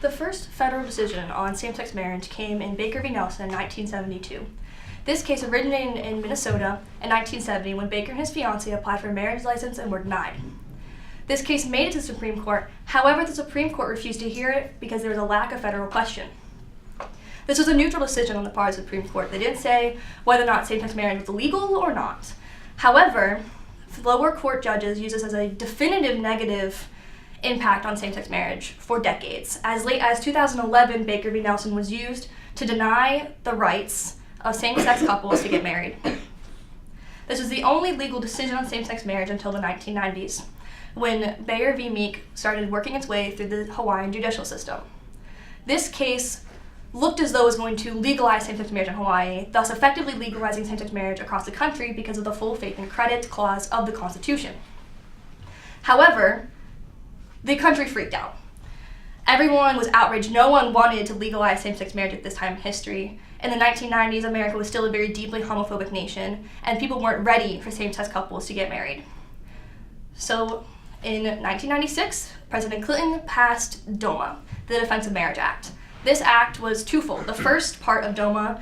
The first federal decision on same-sex marriage came in Baker v. Nelson in 1972. This case originated in Minnesota in 1970 when Baker and his fiancée applied for a marriage license and were denied. This case made it to the Supreme Court. However, the Supreme Court refused to hear it because there was a lack of federal question. This was a neutral decision on the part of the Supreme Court. They didn't say whether or not same-sex marriage was illegal or not. However, lower court judges used this as a definitive negative impact on same-sex marriage for decades. As late as 2011, Baker v. Nelson was used to deny the rights of same-sex couples to get married. This was the only legal decision on same-sex marriage until the 1990s, when Bayer v. Meek started working its way through the Hawaiian judicial system. This case looked as though it was going to legalize same-sex marriage in Hawaii, thus effectively legalizing same-sex marriage across the country because of the full faith and credit clause of the Constitution. However, the country freaked out. Everyone was outraged. No one wanted to legalize same-sex marriage at this time in history. In the 1990s, America was still a very deeply homophobic nation, and people weren't ready for same-sex couples to get married. So, in 1996, President Clinton passed DOMA, the Defense of Marriage Act. This act was twofold. The first part of DOMA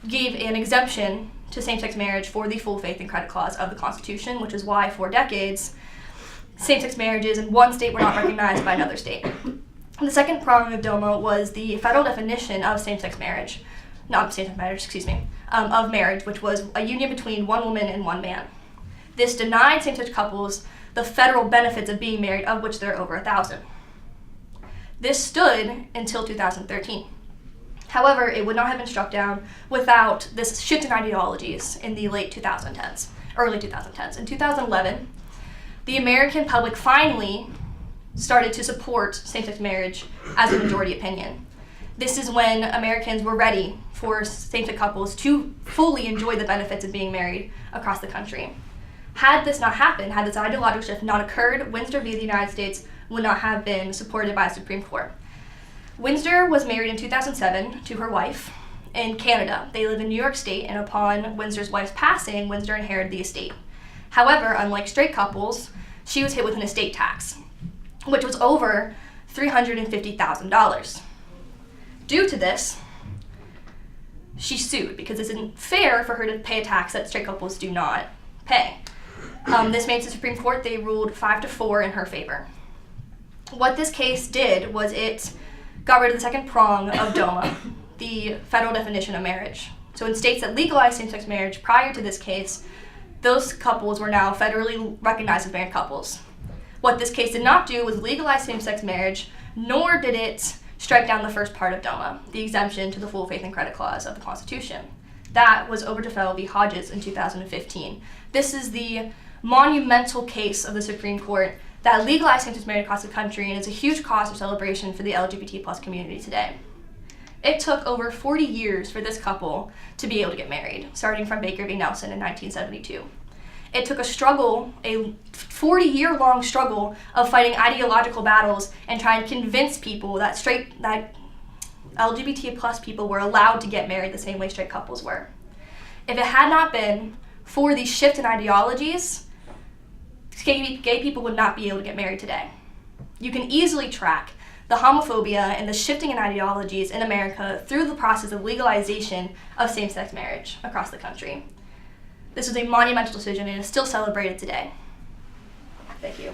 gave an exemption to same-sex marriage for the full faith and credit clause of the Constitution, which is why, for decades, same-sex marriages in one state were not recognized by another state. The second prong of DOMA was the federal definition of same-sex marriage, of marriage, which was a union between one woman and one man. This denied same-sex couples the federal benefits of being married, of which there are over 1,000. This stood until 2013. However, it would not have been struck down without this shift in ideologies in the early 2010s. In 2011, the American public finally started to support same-sex marriage as a majority opinion. This is when Americans were ready for same-sex couples to fully enjoy the benefits of being married across the country. Had this not happened, had this ideological shift not occurred, Windsor v. the United States would not have been supported by the Supreme Court. Windsor was married in 2007 to her wife in Canada. They live in New York State, and upon Windsor's wife's passing, Windsor inherited the estate. However, unlike straight couples, she was hit with an estate tax, which was over $350,000. Due to this, she sued because it isn't fair for her to pay a tax that straight couples do not pay. This made the Supreme Court, they ruled 5-4 in her favor. What this case did was it got rid of the second prong of DOMA, the federal definition of marriage. So in states that legalized same-sex marriage prior to this case, those couples were now federally recognized as married couples. What this case did not do was legalize same-sex marriage, nor did it strike down the first part of DOMA, the exemption to the full faith and credit clause of the Constitution. That was Obergefell v. Hodges in 2015. This is the monumental case of the Supreme Court that legalized same-sex marriage across the country, and is a huge cause of celebration for the LGBT+ community today. It took over 40 years for this couple to be able to get married, starting from Baker v. Nelson in 1972. It took a struggle, a 40-year-long struggle of fighting ideological battles and trying to convince people that LGBT+ people were allowed to get married the same way straight couples were. If it had not been for the shift in ideologies, gay people would not be able to get married today. You can easily track the homophobia and the shifting in ideologies in America through the process of legalization of same-sex marriage across the country. This was a monumental decision and is still celebrated today. Thank you.